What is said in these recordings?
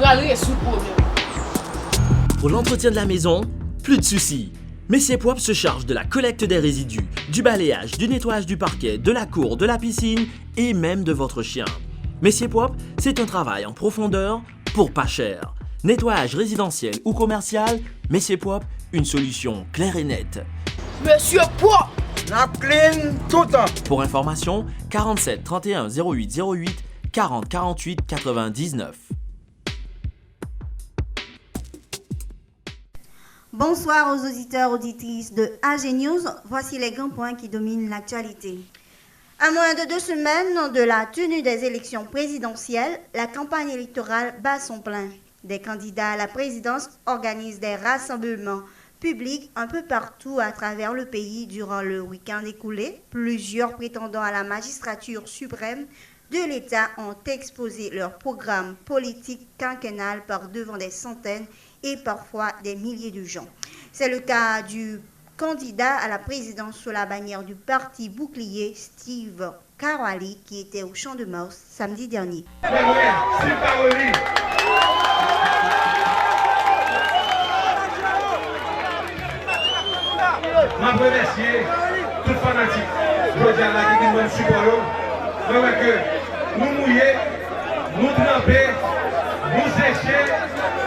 râler sous problème. Pour l'entretien de la maison, plus de soucis. Messier Poip se charge de la collecte des résidus, du balayage, du nettoyage du parquet, de la cour, de la piscine et même de votre chien. Messier Poip, c'est un travail en profondeur pour pas cher. Nettoyage résidentiel ou commercial, Messier Poip, une solution claire et nette. Monsieur Poip! La clean tout le temps. Pour information, 47 31 08 08 40 48 99. Bonsoir aux auditeurs, auditrices de AG News. Voici les grands points qui dominent l'actualité. À moins de 2 semaines de la tenue des élections présidentielles, la campagne électorale bat son plein. Des candidats à la présidence organisent des rassemblements publics un peu partout à travers le pays durant le week-end écoulé. Plusieurs prétendants à la magistrature suprême de l'État ont exposé leur programme politique quinquennal par devant des centaines et parfois des milliers de gens. C'est le cas du candidat à la présidence sous la bannière du parti bouclier, Steve Caroli, qui était au Champ de Mars samedi dernier. Je remercie tout fanatique. Je dis à la qui nous support. Que nous mouiller, nous tremper, nous sécher,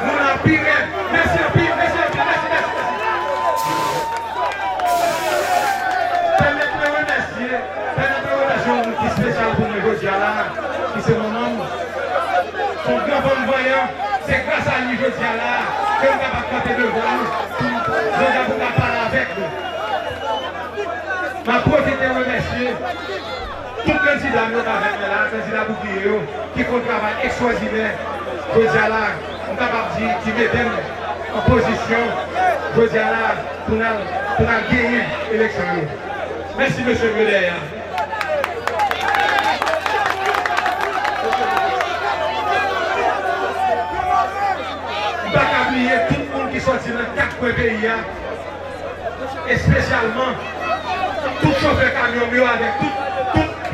nous l'empirer. Merci, merci. Permettez-moi de remercier, permettez-moi qui est spéciale pour nous aujourd'hui là, qui c'est mon homme. Son grand bon voyant, c'est grâce à lui aujourd'hui là que nous avons capté devant nous, nous avons parlé avec nous. Ma profite de remercier tout candidat nous avec là, candidat bouclier qui font un travail extraordinaire. Je dis là, on est capable de dire qui met en position, je dis là, pour gagner l'élection. Merci monsieur Müller. Je ne vais pas oublier tout le monde qui sortit dans 4 pays, et spécialement tout chauffeur camion avec tout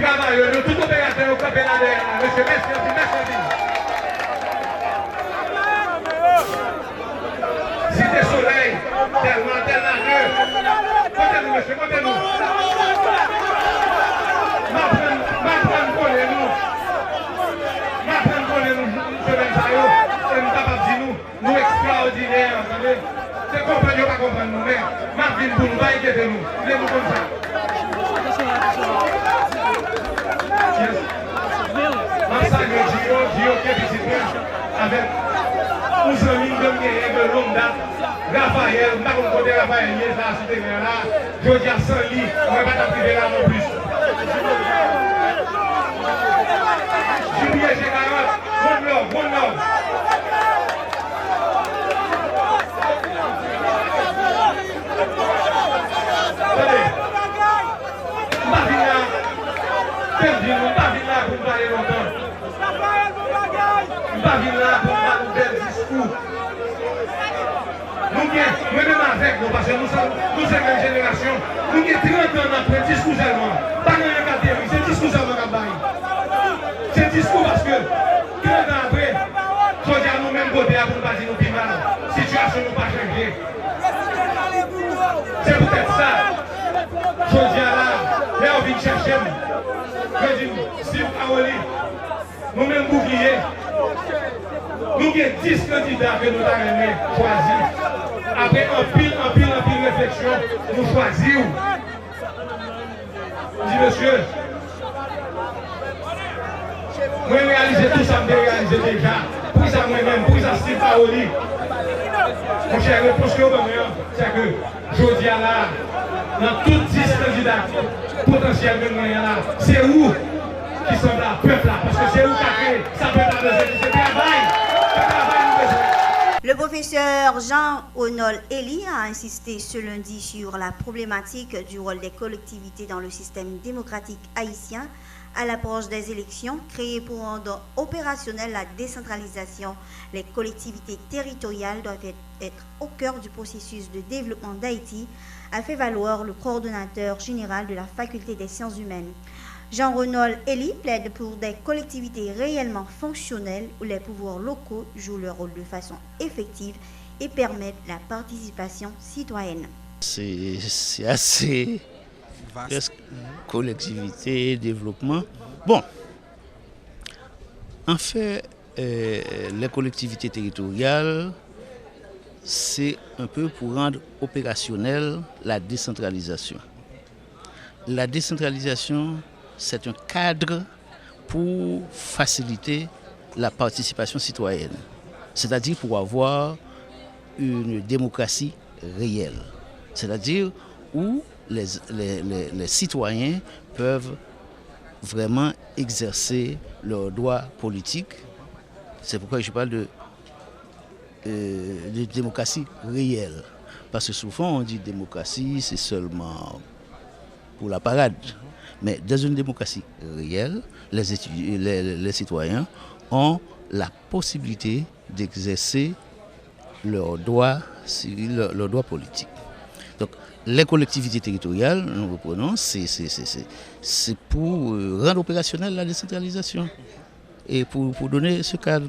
travailleur, tout opérateur au campé là derrière. Monsieur, merci. Cité Soleil, tellement mieux. Comptez-nous, monsieur, comptez-nous. M'apprendre connaître nous, semaine ça, et nous capable de dire nous extraordinaires, vous savez. C'est comprendre, pas comprendre nous, mais ma vie pour nous, pas inquiéter nous. Voulez-vous comme ça? Massage Gio qui est visité avec 11 amis de Lomda, Raphaël, je ne sais pas côté Raphaël, il est là, c'était là, je dis à 100 lits, on ne va pas priver là non plus. Julien G40, bon love. Nous ne pas venir là pour parler longtemps. Nous ne pas venir là pour faire un bel discours. Nous même avec nous, parce que nous sommes une génération, nous avons 30 ans après discours seulement. Pas dans le catégorie, c'est discours seulement qui c'est discours parce que 30 ans après, je dis à nous-mêmes côté pour ne pas dire nous plus mal. Situation nous pas changée. C'est peut-être ça. Je dis à là, là on vient chercher. Je dis, Steve Caroli, nous-mêmes boucliers, nous avons 10 candidats que nous avons choisis. Après un pile réflexion, nous choisissons. Je dis, monsieur, moi réaliser tout ça, je réaliser déjà. Pour ça moi-même, pour ça Steve Caroli. Mon cher, réponse que vous avez, c'est que je dis à là, dans tous 10 candidats potentiels de moyens là, c'est où qui sont là, peuple là, parce que c'est où qui a créé, ça peut pas besoin, c'est travail. Le professeur Jean-Honol Elie a insisté ce lundi sur la problématique du rôle des collectivités dans le système démocratique haïtien à l'approche des élections créées pour rendre opérationnelle la décentralisation. Les collectivités territoriales doivent être au cœur du processus de développement d'Haïti, a fait valoir le coordonnateur général de la Faculté des sciences humaines. Jean-Renaud Elie plaide pour des collectivités réellement fonctionnelles où les pouvoirs locaux jouent leur rôle de façon effective et permettent la participation citoyenne. C'est assez vaste. Collectivité, développement. Bon, en fait, les collectivités territoriales, c'est un peu pour rendre opérationnelle la décentralisation. La décentralisation, c'est un cadre pour faciliter la participation citoyenne, c'est-à-dire pour avoir une démocratie réelle, c'est-à-dire où les citoyens peuvent vraiment exercer leurs droits politiques. C'est pourquoi je parle de démocratie réelle. Parce que souvent on dit démocratie, c'est seulement pour la parade. Mais dans une démocratie réelle, les citoyens ont la possibilité d'exercer leurs droits civils, leurs droits politiques. Donc les collectivités territoriales, nous reprenons, c'est pour rendre opérationnelle la décentralisation et pour donner ce cadre.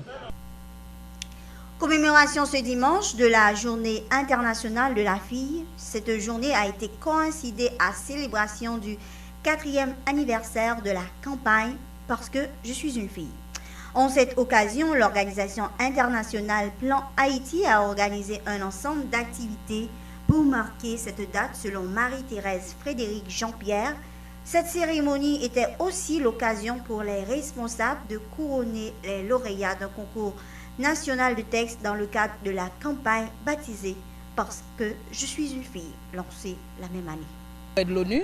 Commémoration ce dimanche de la Journée internationale de la fille. Cette journée a été coïncidée à célébration du 4e anniversaire de la campagne « Parce que je suis une fille ». En cette occasion, l'organisation internationale Plan Haïti a organisé un ensemble d'activités pour marquer cette date selon Marie-Thérèse Frédéric Jean-Pierre. Cette cérémonie était aussi l'occasion pour les responsables de couronner les lauréats d'un concours national de texte dans le cadre de la campagne baptisée « Parce que je suis une fille », lancée la même année. De l'ONU.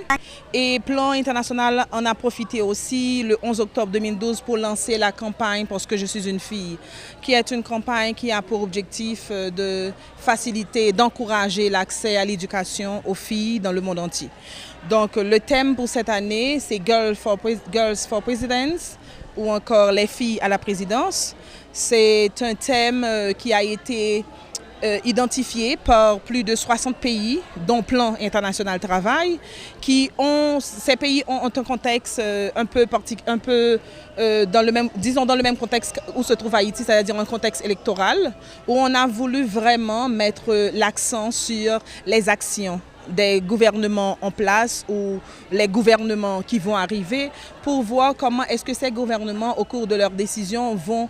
Et Plan International en a profité aussi le 11 octobre 2012 pour lancer la campagne Parce que je suis une fille, qui est une campagne qui a pour objectif de faciliter, d'encourager l'accès à l'éducation aux filles dans le monde entier. Donc le thème pour cette année, c'est Girls for Presidents ou encore les filles à la présidence. C'est un thème qui a été identifiés par plus de 60 pays, dont Plan International Travail, ces pays ont un contexte un peu dans le même contexte où se trouve Haïti, c'est-à-dire un contexte électoral, où on a voulu vraiment mettre l'accent sur les actions des gouvernements en place ou les gouvernements qui vont arriver pour voir comment est-ce que ces gouvernements, au cours de leurs décisions, vont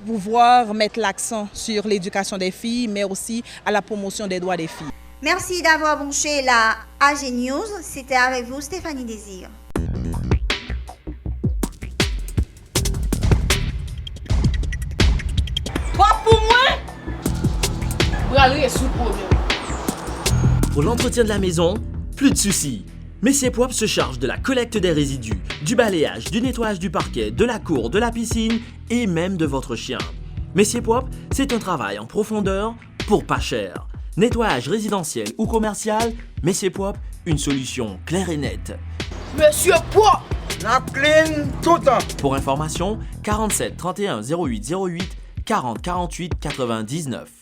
pouvoir mettre l'accent sur l'éducation des filles, mais aussi à la promotion des droits des filles. Merci d'avoir branché la AG News. C'était avec vous Stéphanie Désir. Toi pour moi, Bralerie est sous problème. Pour l'entretien de la maison, plus de soucis. Messier Poip se charge de la collecte des résidus, du balayage, du nettoyage du parquet, de la cour, de la piscine et même de votre chien. Messier Poip, c'est un travail en profondeur pour pas cher. Nettoyage résidentiel ou commercial, Messier Poip, une solution claire et nette. Monsieur Poip, N'a clean tout le temps. Pour information, 47 31 08 08 40 48 99.